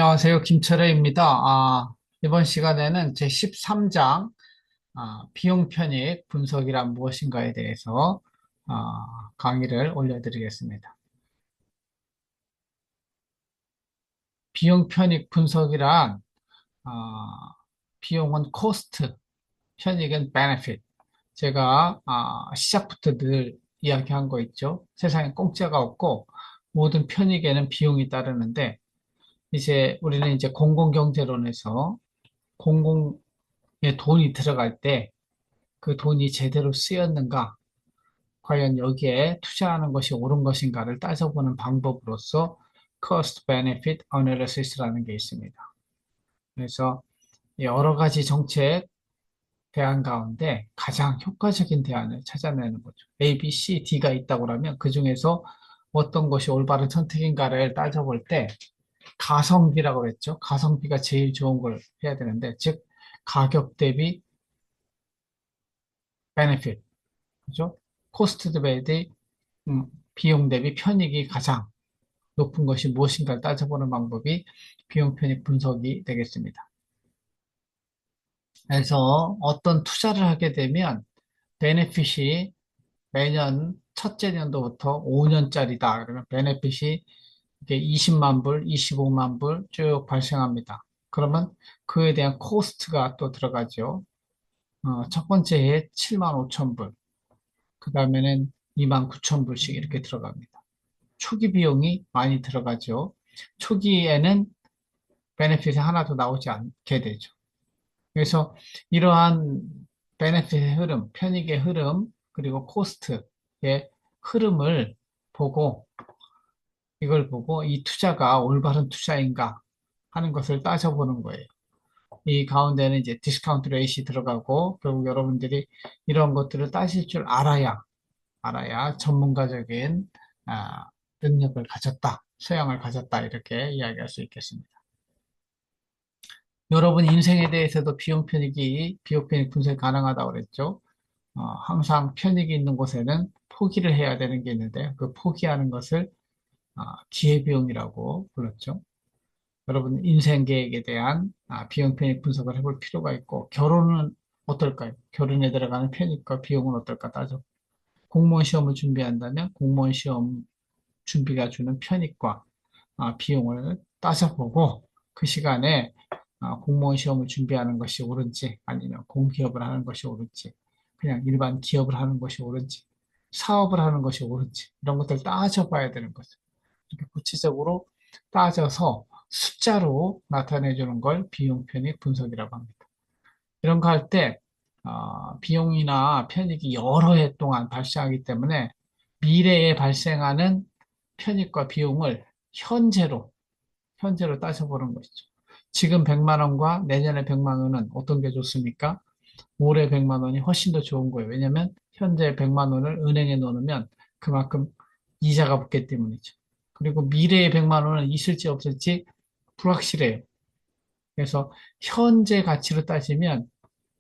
안녕하세요. 김철회입니다. 이번 시간에는 제 13장, 비용 편익 분석이란 무엇인가에 대해서 강의를 올려드리겠습니다. 비용 편익 분석이란, 아, 비용은 코스트, 편익은 베네핏. 제가 시작부터 늘 이야기한 거 있죠. 세상에 공짜가 없고 모든 편익에는 비용이 따르는데, 이제 우리는 이제 공공경제론에서 공공에 돈이 들어갈 때 그 돈이 제대로 쓰였는가, 과연 여기에 투자하는 것이 옳은 것인가를 따져보는 방법으로서 Cost Benefit Analysis라는 게 있습니다. 그래서 여러 가지 정책 대안 가운데 가장 효과적인 대안을 찾아내는 거죠. A, B, C, D가 있다고 하면 그 중에서 어떤 것이 올바른 선택인가를 따져볼 때 가성비라고 그랬죠. 가성비가 제일 좋은 걸 해야 되는데, 즉 가격 대비 베네핏, 그죠? 코스트 대비 비용 대비 편익이 가장 높은 것이 무엇인가를 따져보는 방법이 비용 편익 분석이 되겠습니다. 그래서 어떤 투자를 하게 되면 베네핏이 매년 첫째 년도부터 5년짜리다. 그러면 베네핏이 이게 20만 불, 25만 불 쭉 발생합니다. 그러면 그에 대한 코스트가 또 들어가죠. 첫 번째 해 7만 5천 불, 그 다음에는 2만 9천 불씩 이렇게 들어갑니다. 초기 비용이 많이 들어가죠. 초기에는 베네핏이 하나도 나오지 않게 되죠. 그래서 이러한 베네핏의 흐름, 편익의 흐름, 그리고 코스트의 흐름을 보고, 이걸 보고 이 투자가 올바른 투자인가 하는 것을 따져보는 거예요. 이 가운데는 이제 디스카운트 레이시 들어가고, 결국 여러분들이 이런 것들을 따질 줄 알아야 전문가적인 아, 능력을 가졌다, 소양을 가졌다, 이렇게 이야기할 수 있겠습니다. 여러분 인생에 대해서도 비용 편익 분석이 가능하다고 그랬죠. 항상 편익이 있는 곳에는 포기를 해야 되는 게 있는데, 그 포기하는 것을 기회비용이라고 불렀죠. 여러분 인생 계획에 대한 비용 편익 분석을 해볼 필요가 있고, 결혼은 어떨까요? 결혼에 들어가는 편익과 비용은 어떨까 따져. 공무원 시험을 준비한다면 공무원 시험 준비가 주는 편익과 비용을 따져보고, 그 시간에 공무원 시험을 준비하는 것이 옳은지, 아니면 공기업을 하는 것이 옳은지, 그냥 일반 기업을 하는 것이 옳은지, 사업을 하는 것이 옳은지, 이런 것들 따져봐야 되는 거죠. 이렇게 구체적으로 따져서 숫자로 나타내 주는 걸 비용 편익 분석이라고 합니다. 이런 거 할 때 비용이나 편익이 여러 해 동안 발생하기 때문에 미래에 발생하는 편익과 비용을 현재로 따져보는 것이죠. 지금 100만 원과 내년에 100만 원은 어떤 게 좋습니까? 올해 100만 원이 훨씬 더 좋은 거예요. 왜냐하면 현재 100만 원을 은행에 넣으면 그만큼 이자가 붙기 때문이죠. 그리고 미래에 100만 원은 있을지 없을지 불확실해요. 그래서 현재 가치로 따지면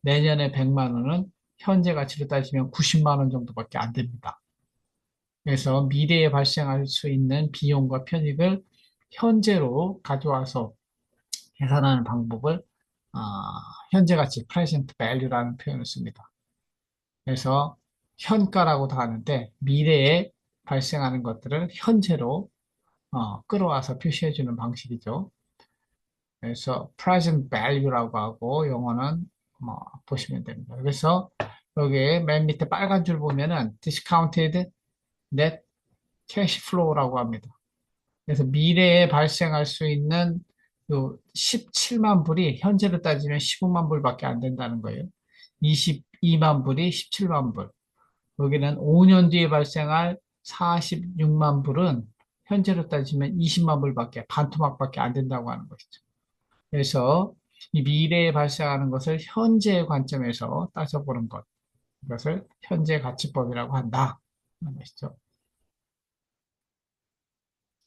내년에 100만 원은 현재 가치로 따지면 90만 원 정도밖에 안 됩니다. 그래서 미래에 발생할 수 있는 비용과 편익을 현재로 가져와서 계산하는 방법을 아, 현재 가치, present value라는 표현을 씁니다. 그래서 현가라고도 하는데 미래에 발생하는 것들을 현재로 끌어와서 표시해주는 방식이죠. 그래서 present value라고 하고, 영어는 뭐 보시면 됩니다. 그래서 여기 맨 밑에 빨간 줄 보면은 discounted net cash flow라고 합니다. 그래서 미래에 발생할 수 있는 요 17만 불이 현재로 따지면 15만 불밖에 안 된다는 거예요. 22만 불이 17만 불. 여기는 5년 뒤에 발생할 46만 불은 현재로 따지면 20만 불밖에, 반토막밖에 안 된다고 하는 것이죠. 그래서 이 미래에 발생하는 것을 현재의 관점에서 따져보는 것, 이것을 현재 가치법이라고 한다 하는 것이죠.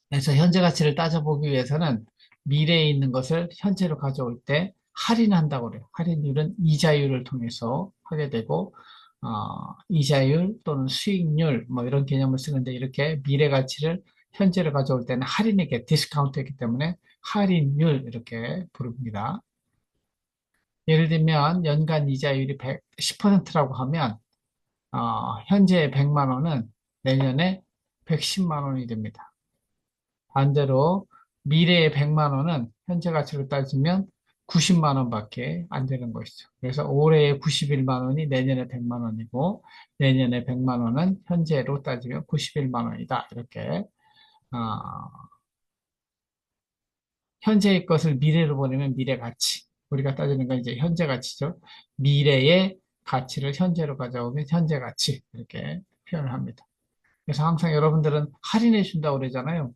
그래서 현재 가치를 따져보기 위해서는 미래에 있는 것을 현재로 가져올 때 할인한다고 그래요. 할인율은 이자율을 통해서 하게 되고, 이자율 또는 수익률 뭐 이런 개념을 쓰는데, 이렇게 미래 가치를 현재를 가져올 때는 할인액에 디스카운트했기 때문에 할인율 이렇게 부릅니다. 예를 들면 연간 이자율이 10%라고 하면 현재 100만 원은 내년에 110만 원이 됩니다. 반대로 미래의 100만 원은 현재 가치로 따지면 90만 원밖에 안 되는 것이죠. 그래서 올해의 91만 원이 내년에 100만 원이고 내년에 100만 원은 현재로 따지면 91만 원이다. 이렇게 어, 현재의 것을 미래로 보내면 미래 가치. 우리가 따지는 건 이제 현재 가치죠. 미래의 가치를 현재로 가져오면 현재 가치. 이렇게 표현을 합니다. 그래서 항상 여러분들은 할인해 준다고 그러잖아요.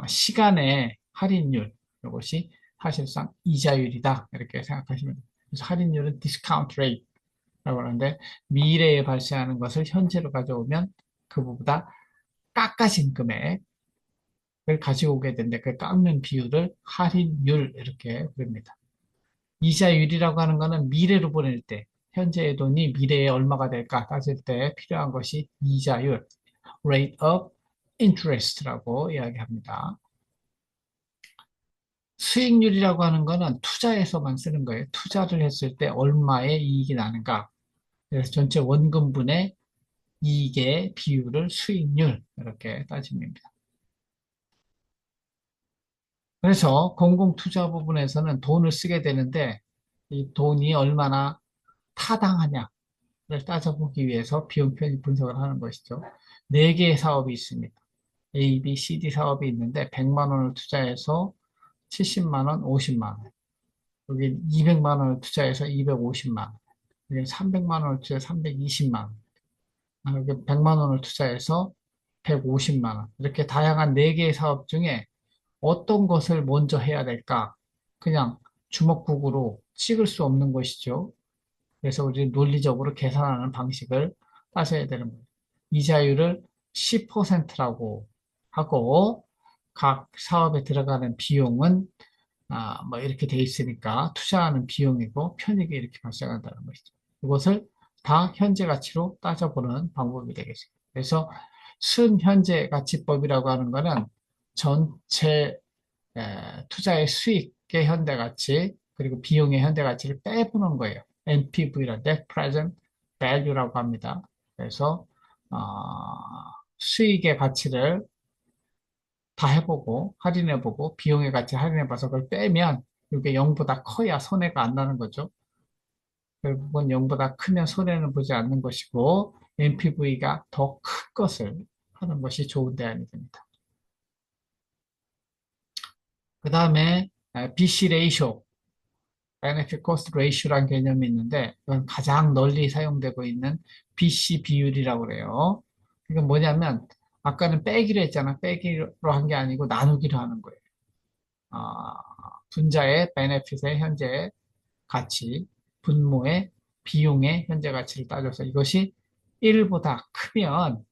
시간의 할인율. 이것이 사실상 이자율이다. 이렇게 생각하시면 돼요. 그래서 할인율은 디스카운트 레이트라고 하는데 미래에 발생하는 것을 현재로 가져오면 그보다 깎아진 금액 을 가지고 오게 되는데 그 깎는 비율을 할인율 이렇게 부릅니다. 이자율이라고 하는 것은 미래로 보낼 때 현재의 돈이 미래에 얼마가 될까 따질 때 필요한 것이 이자율, rate of interest라고 이야기합니다. 수익률이라고 하는 것은 투자에서만 쓰는 거예요. 투자를 했을 때 얼마의 이익이 나는가. 그래서 전체 원금분의 이익의 비율을 수익률 이렇게 따집니다. 그래서 공공투자 부분에서는 돈을 쓰게 되는데 이 돈이 얼마나 타당하냐를 따져보기 위해서 비용 편입 분석을 하는 것이죠. 네 개의 사업이 있습니다. A, B, C, D 사업이 있는데 100만 원을 투자해서 70만 원, 50만 원. 여기 200만 원을 투자해서 250만 원. 여기 300만 원을 투자해서 320만 원. 여기 100만 원을 투자해서 150만 원. 이렇게 다양한 네 개의 사업 중에 어떤 것을 먼저 해야 될까? 그냥 주먹국으로 찍을 수 없는 것이죠. 그래서 우리 논리적으로 계산하는 방식을 따져야 되는 거예요. 이자율을 10%라고 하고 각 사업에 들어가는 비용은 뭐 이렇게 돼 있으니까 투자하는 비용이고 편익이 이렇게 발생한다는 것이죠. 이것을 다 현재 가치로 따져보는 방법이 되겠습니다. 그래서 순현재 가치법이라고 하는 것은 전체 투자의 수익의 현대가치 그리고 비용의 현대가치를 빼보는 거예요. NPV라 Net Present Value라고 합니다. 그래서 어, 수익의 가치를 다 해보고 할인해보고 비용의 가치 할인해봐서 그걸 빼면 이게 0보다 커야 손해가 안 나는 거죠. 결국은 0보다 크면 손해는 보지 않는 것이고 NPV가 더 큰 것을 하는 것이 좋은 대안이 됩니다. 그 다음에 BC 레이쇼 Benefit Cost Ratio라는 개념이 있는데 이건 가장 널리 사용되고 있는 BC 비율이라고 그래요. 이건 뭐냐면 아까는 빼기로 했잖아. 빼기로 한 게 아니고 나누기로 하는 거예요. 아, 분자의 benefit의 현재 가치, 분모의 비용의 현재 가치를 따져서 이것이 1보다 크면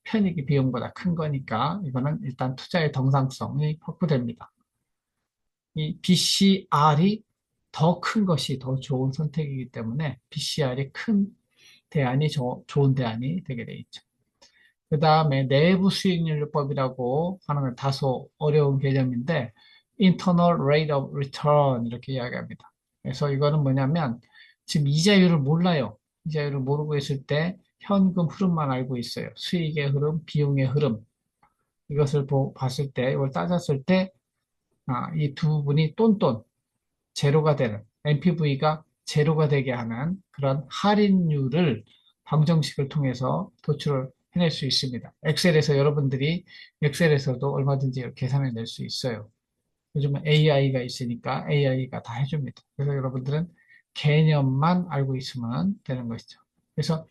편익이 비용보다 큰 거니까 이거는 일단 투자의 정상성이 확보됩니다. 이 BCR이 더 큰 것이 더 좋은 선택이기 때문에 BCR이 큰 대안이 좋은 대안이 되게 돼 있죠. 그 다음에 내부 수익률법이라고 하는 건 다소 어려운 개념인데 Internal Rate of Return 이렇게 이야기합니다. 그래서 이거는 뭐냐면 지금 이자율을 몰라요. 이자율을 모르고 있을 때 현금 흐름만 알고 있어요. 수익의 흐름, 비용의 흐름 이것을 봤을 때 이걸 따졌을 때 이 두 부분이 똔똔 제로가 되는 NPV가 제로가 되게 하는 그런 할인율을 방정식을 통해서 도출을 해낼 수 있습니다. 엑셀에서 여러분들이 엑셀에서도 얼마든지 계산해 낼 수 있어요. 요즘은 AI가 있으니까 AI가 다 해줍니다. 그래서 여러분들은 개념만 알고 있으면 되는 것이죠. 그래서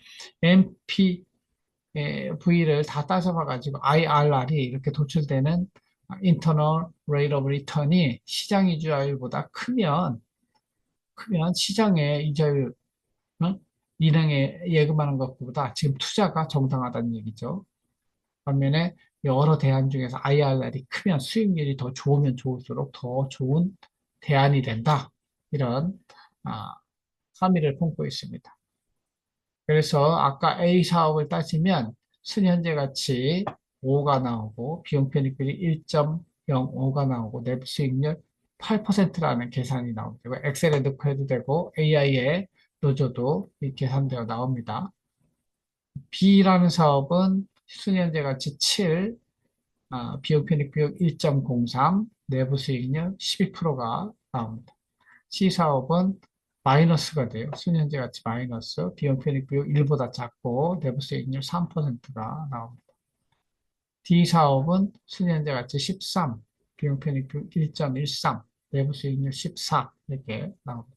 NPV를 다 따져봐가지고 IRR이 이렇게 도출되는 Internal Rate of Return이 시장 이자율보다 크면 시장의 이자율, 은행에 예금하는 것보다 지금 투자가 정당하다는 얘기죠. 반면에 여러 대안 중에서 IRR이 크면 수익률이 더 좋으면 좋을수록 더 좋은 대안이 된다. 이런 아, 함의를 품고 있습니다. 그래서 아까 A 사업을 따지면 순현재 가치 5가 나오고 비용 편익률이 1.05가 나오고 내부 수익률 8%라는 계산이 나옵니다. 이거 엑셀에 넣고 해도 되고 AI에 넣어줘도 이 계산되어 나옵니다. B라는 사업은 순현재 가치 7, 비용 편익비율 1.03, 내부 수익률 12%가 나옵니다. C 사업은 마이너스가 돼요. 순현재 가치 마이너스, 비용 편익비율 1보다 작고 내부 수익률 3%가 나옵니다. D 사업은 순현재 가치 13, 비용 편익비율 1.13, 내부 수익률 14 이렇게 나옵니다.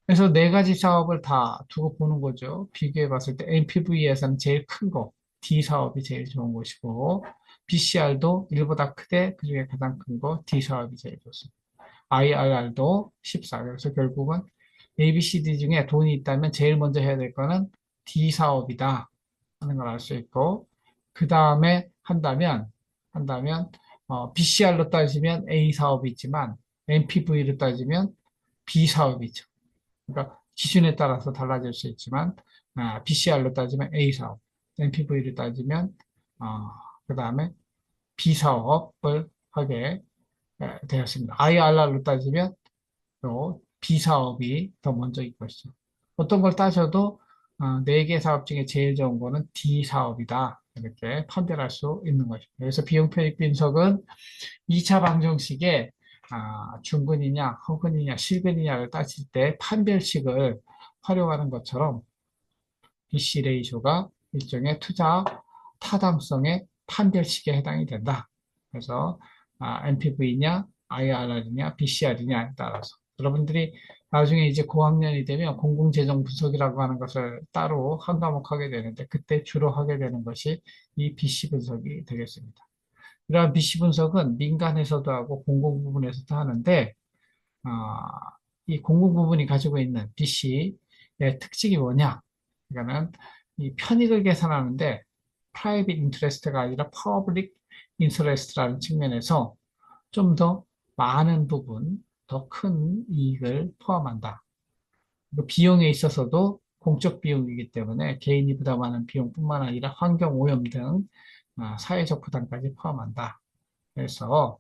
그래서 네 가지 사업을 다 두고 보는 거죠. 비교해 봤을 때 NPV에서는 제일 큰 거, D 사업이 제일 좋은 것이고, BCR도 1보다 크되 그중에 가장 큰 거 D 사업이 제일 좋습니다. IRR도 14. 그래서 결국은 ABCD 중에 돈이 있다면 제일 먼저 해야 될 거는 D 사업이다 하는 걸 알 수 있고, 그 다음에 한다면 BCR로 따지면 A 사업이 있지만 NPV로 따지면 B 사업이 있죠. 그러니까 기준에 따라서 달라질 수 있지만 BCR로 따지면 A 사업, NPV로 따지면 그 다음에 B 사업을 하게 되었습니다. IRR로 따지면 또 B 사업이 더 먼저인 것이죠. 어떤 걸 따져도 네 개 사업 중에 제일 좋은 거는 D 사업이다. 이렇게 판별할 수 있는 것입니다. 그래서 비용 편익 분석은 2차 방정식에 중근이냐, 허근이냐, 실근이냐를 따질 때 판별식을 활용하는 것처럼 BC 레이쇼가 일종의 투자 타당성의 판별식에 해당이 된다. 그래서 NPV냐, IRR이냐, BCR이냐에 따라서 여러분들이 나중에 이제 고학년이 되면 공공재정 분석이라고 하는 것을 따로 한 과목 하게 되는데 그때 주로 하게 되는 것이 이 BC 분석이 되겠습니다. 이러한 BC 분석은 민간에서도 하고 공공 부문에서도 하는데, 아, 이 공공 부문이 가지고 있는 BC의 특징이 뭐냐? 그러니까는 이 편익을 계산하는데 private interest가 아니라 public interest라는 측면에서 좀 더 많은 부분, 더 큰 이익을 포함한다. 그리고 비용에 있어서도 공적 비용이기 때문에 개인이 부담하는 비용뿐만 아니라 환경 오염 등 사회적 부담까지 포함한다. 그래서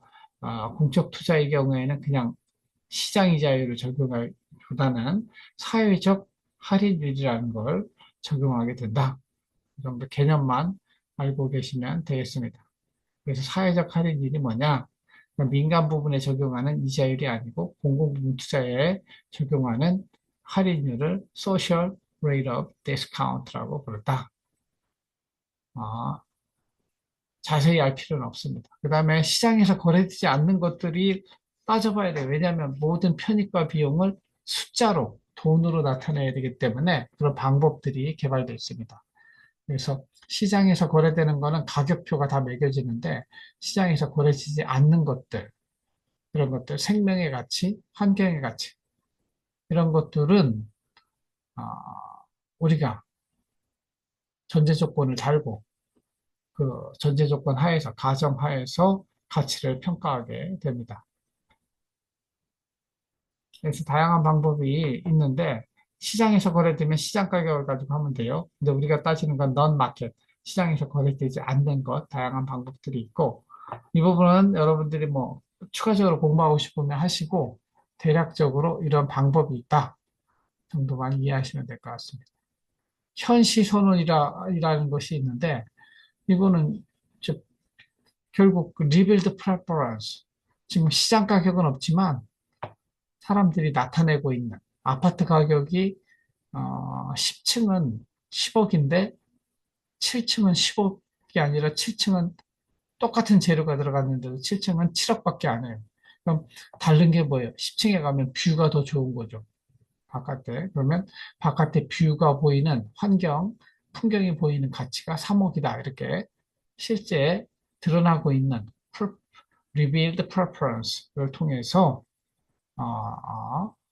공적 투자의 경우에는 그냥 시장 이자율을 적용하기보다는 사회적 할인율이라는 걸 적용하게 된다. 이 정도 개념만 알고 계시면 되겠습니다. 그래서 사회적 할인율이 뭐냐? 그러니까 민간 부분에 적용하는 이자율이 아니고 공공 부분 투자에 적용하는 할인율을 Social Rate of Discount라고 부른다. 아, 자세히 알 필요는 없습니다. 그 다음에 시장에서 거래되지 않는 것들이 따져봐야 돼요. 왜냐하면 모든 편익과 비용을 숫자로, 돈으로 나타내야 되기 때문에 그런 방법들이 개발되어 있습니다. 그래서 시장에서 거래되는 거는 가격표가 다 매겨지는데 시장에서 거래되지 않는 것들, 그런 것들, 생명의 가치, 환경의 가치, 이런 것들은 아, 우리가 전제 조건을 달고 그 전제 조건 하에서, 가정 하에서 가치를 평가하게 됩니다. 그래서 다양한 방법이 있는데 시장에서 거래되면 시장 가격을 가지고 하면 돼요. 근데 우리가 따지는 건 non-market, 시장에서 거래되지 않는 것, 다양한 방법들이 있고 이 부분은 여러분들이 뭐 추가적으로 공부하고 싶으면 하시고 대략적으로 이런 방법이 있다 정도만 이해하시면 될 것 같습니다. 현시선언이라는 것이 있는데 이거는 즉 결국 그 리빌드 프레퍼런스, 지금 시장 가격은 없지만 사람들이 나타내고 있는 아파트 가격이 10층은 10억인데 7층은 10억이 아니라 7층은 똑같은 재료가 들어갔는데도 7층은 7억밖에 안 해요. 그럼 다른 게 뭐예요? 10층에 가면 뷰가 더 좋은 거죠. 바깥에. 그러면 바깥에 뷰가 보이는 환경, 풍경이 보이는 가치가 3억이다. 이렇게 실제 드러나고 있는 revealed preference를 통해서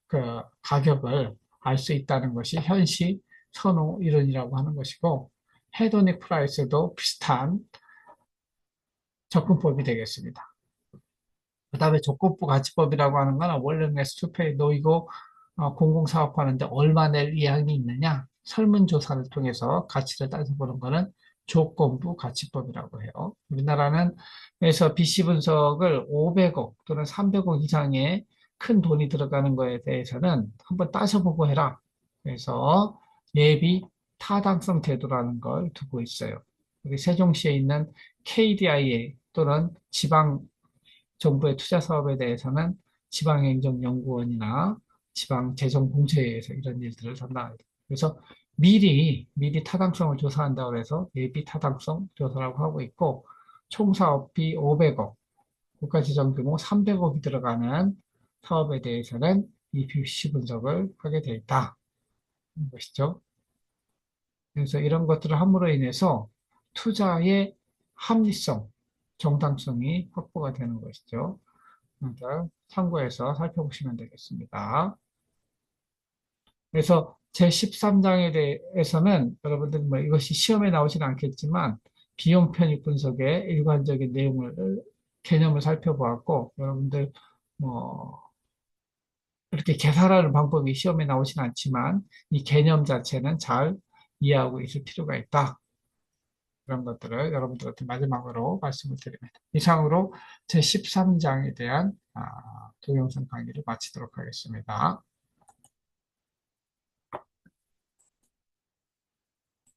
그 가격을 알 수 있다는 것이 현시 선호 이론이라고 하는 것이고 헤도닉 프라이스도 비슷한 접근법이 되겠습니다. 그 다음에 조건부 가치법이라고 하는 건 월링네스 투페이 놓이고 공공사업하는데 얼마 낼 의향이 있느냐 설문조사를 통해서 가치를 따져보는 것은 조건부 가치법이라고 해요. 우리나라는 그래서 BC 분석을 500억 또는 300억 이상의 큰 돈이 들어가는 거에 대해서는 한번 따져보고 해라. 그래서 예비 타당성 제도라는 걸 두고 있어요. 여기 세종시에 있는 KDIA 또는 지방 정부의 투자 사업에 대해서는 지방행정연구원이나 지방재정공제에서 이런 일들을 담당합니다. 그래서 미리 타당성을 조사한다고 해서 예비 타당성 조사라고 하고 있고, 총 사업비 500억, 국가지정 규모 300억이 들어가는 사업에 대해서는 이 BC 분석을 하게 돼 있다. 것이죠. 그래서 이런 것들을 함으로 인해서 투자의 합리성, 정당성이 확보가 되는 것이죠. 그러니까 참고해서 살펴보시면 되겠습니다. 그래서 제13장에 대해서는 여러분들 뭐 이것이 시험에 나오진 않겠지만 비용 편익 분석의 일관적인 내용을 개념을 살펴보았고 여러분들 뭐 이렇게 계산하는 방법이 시험에 나오진 않지만 이 개념 자체는 잘 이해하고 있을 필요가 있다. 그런 것들을 여러분들한테 마지막으로 말씀을 드립니다. 이상으로 제13장에 대한 동영상 강의를 마치도록 하겠습니다.